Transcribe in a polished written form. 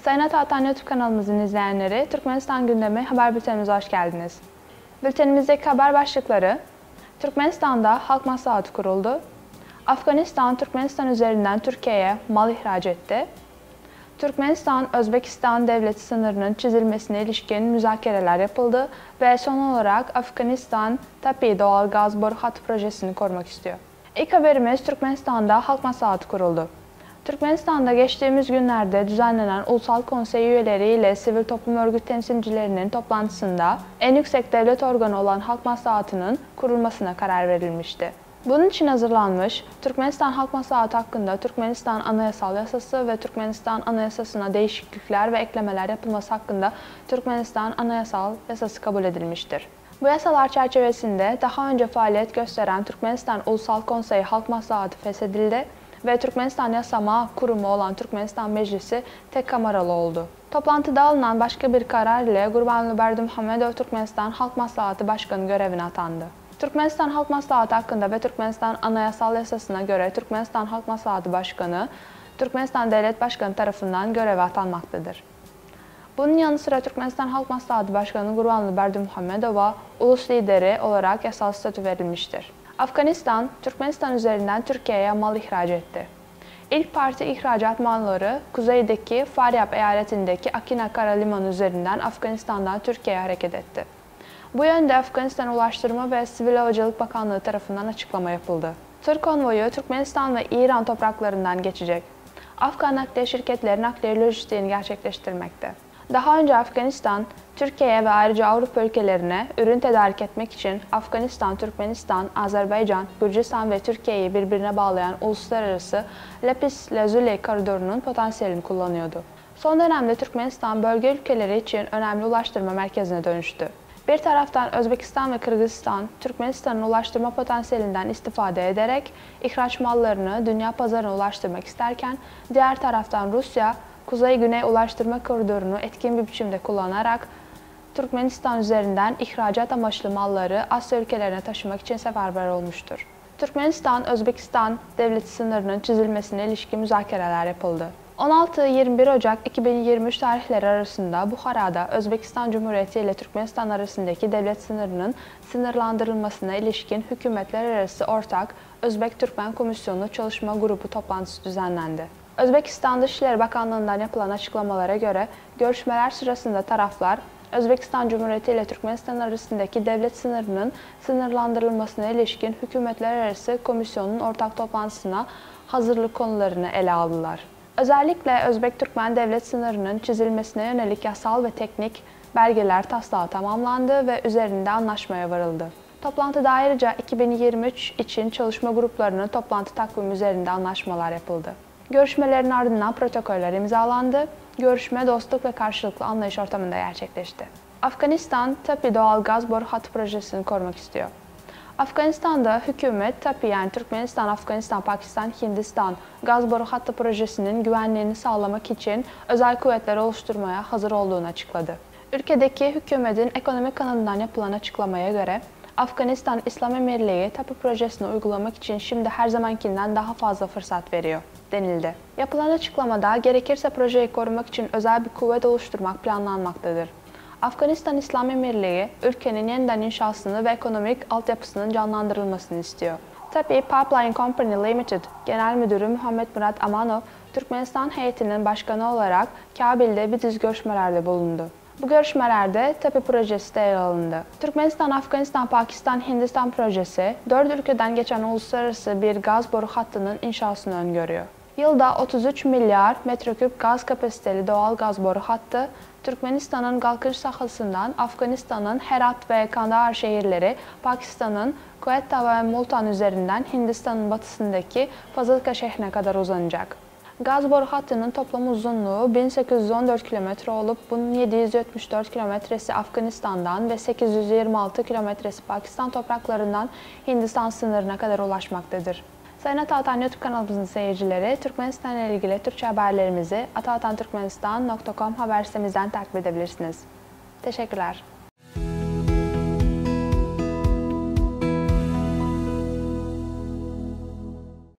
Sayın Ataatan YouTube kanalımızın izleyenleri, Türkmenistan gündemi haber bültenimize hoş geldiniz. Bültenimizdeki haber başlıkları: Türkmenistan'da halk maslahatı kuruldu. Afganistan, Türkmenistan üzerinden Türkiye'ye mal ihraç etti. Türkmenistan-Özbekistan devleti sınırının çizilmesine ilişkin müzakereler yapıldı ve son olarak Afganistan, TAPI doğal gaz boru hattı projesini korumak istiyor. İlk haberimiz Türkmenistan'da halk maslahatı kuruldu. Türkmenistan'da geçtiğimiz günlerde düzenlenen Ulusal Konsey üyeleri ile sivil toplum örgüt temsilcilerinin toplantısında en yüksek devlet organı olan Halk Maslahatı'nın kurulmasına karar verilmişti. Bunun için hazırlanmış Türkmenistan Halk Maslahatı hakkında Türkmenistan Anayasal Yasası ve Türkmenistan Anayasası'na değişiklikler ve eklemeler yapılması hakkında Türkmenistan Anayasal Yasası kabul edilmiştir. Bu yasalar çerçevesinde daha önce faaliyet gösteren Türkmenistan Ulusal Konseyi Halk Maslahatı feshedildi ve Türkmenistan Yasama Kurumu olan Türkmenistan Meclisi tek kameralı oldu. Toplantıda alınan başka bir karar ile Gurbanguly Berdimuhamedov Türkmenistan Halk Maslahatı Başkanı görevine atandı. Türkmenistan Halk Maslahatı hakkında ve Türkmenistan Anayasal Yasası'na göre Türkmenistan Halk Maslahatı Başkanı, Türkmenistan Devlet Başkanı tarafından göreve atanmaktadır. Bunun yanı sıra Türkmenistan Halk Maslahatı Başkanı Gurbanguly Berdimuhamedov'a ulus lideri olarak yasal statü verilmiştir. Afganistan, Türkmenistan üzerinden Türkiye'ye mal ihraç etti. İlk parti ihracat malları kuzeydeki Faryab eyaletindeki Akina Kara Limanı üzerinden Afganistan'dan Türkiye'ye hareket etti. Bu yönde Afganistan Ulaştırma ve Sivil Havacılık Bakanlığı tarafından açıklama yapıldı. Tır konvoyu Türkmenistan ve İran topraklarından geçecek. Afgan nakliye şirketleri nakliye lojistiğini gerçekleştirmekte. Daha önce Afganistan, Türkiye'ye ve ayrıca Avrupa ülkelerine ürün tedarik etmek için Afganistan, Türkmenistan, Azerbaycan, Gürcistan ve Türkiye'yi birbirine bağlayan uluslararası Lapis-Lazuli koridorunun potansiyelini kullanıyordu. Son dönemde Türkmenistan bölge ülkeleri için önemli ulaştırma merkezine dönüştü. Bir taraftan Özbekistan ve Kırgızistan, Türkmenistan'ın ulaştırma potansiyelinden istifade ederek ihraç mallarını dünya pazarına ulaştırmak isterken, diğer taraftan Rusya, Kuzey-Güney ulaştırma koridorunu etkin bir biçimde kullanarak Türkmenistan üzerinden ihracat amaçlı malları Asya ülkelerine taşımak için seferber olmuştur. Türkmenistan-Özbekistan devleti sınırının çizilmesine ilişkin müzakereler yapıldı. 16-21 Ocak 2023 tarihleri arasında Buhara'da Özbekistan Cumhuriyeti ile Türkmenistan arasındaki devlet sınırının sınırlandırılmasına ilişkin hükümetler arası ortak Özbek-Türkmen Komisyonu Çalışma Grubu toplantısı düzenlendi. Özbekistan Dışişleri Bakanlığı'ndan yapılan açıklamalara göre görüşmeler sırasında taraflar Özbekistan Cumhuriyeti ile Türkmenistan arasındaki devlet sınırının sınırlandırılmasına ilişkin hükümetler arası komisyonun ortak toplantısına hazırlık konularını ele aldılar. Özellikle Özbek-Türkmen devlet sınırının çizilmesine yönelik yasal ve teknik belgeler taslağı tamamlandı ve üzerinde anlaşmaya varıldı. Toplantıda ayrıca 2023 için çalışma gruplarının toplantı takvimi üzerinde anlaşmalar yapıldı. Görüşmelerin ardından protokoller imzalandı. Görüşme dostluk ve karşılıklı anlayış ortamında gerçekleşti. Afganistan, TAPI doğal gaz boru hattı projesini korumak istiyor. Afganistan'da hükümet TAPI yani Türkmenistan, Afganistan, Pakistan, Hindistan gaz boru hattı projesinin güvenliğini sağlamak için özel kuvvetler oluşturmaya hazır olduğunu açıkladı. Ülkedeki hükümetin ekonomik kanalından yapılan açıklamaya göre Afganistan İslam Emirliği TAPI projesini uygulamak için şimdi her zamankinden daha fazla fırsat veriyor denildi. Yapılan açıklamada gerekirse projeyi korumak için özel bir kuvvet oluşturmak planlanmaktadır. Afganistan İslam Emirliği, ülkenin yeniden inşasını ve ekonomik altyapısının canlandırılmasını istiyor. TAPI Pipeline Company Limited Genel Müdürü Muhammed Murat Amanov, Türkmenistan heyetinin başkanı olarak Kabil'de bir dizi görüşmelerde bulundu. Bu görüşmelerde TAPI projesi de ele alındı. Türkmenistan, Afganistan, Pakistan, Hindistan projesi, 4 ülkeden geçen uluslararası bir gaz boru hattının inşasını öngörüyor. Yılda 33 milyar metreküp gaz kapasiteli doğal gaz boru hattı, Türkmenistan'ın Galkış sahasından Afganistan'ın Herat ve Kandahar şehirleri, Pakistan'ın Quetta ve Multan üzerinden Hindistan'ın batısındaki Fazılka şehrine kadar uzanacak. Gaz boru hattının toplam uzunluğu 1814 km olup bunun 774 kilometresi Afganistan'dan ve 826 kilometresi Pakistan topraklarından Hindistan sınırına kadar ulaşmaktadır. Sayın Ataatan YouTube kanalımızın seyircileri, Türkmenistan ile ilgili Türkçe haberlerimizi ataatanturkmenistan.com haber sitemizden takip edebilirsiniz. Teşekkürler.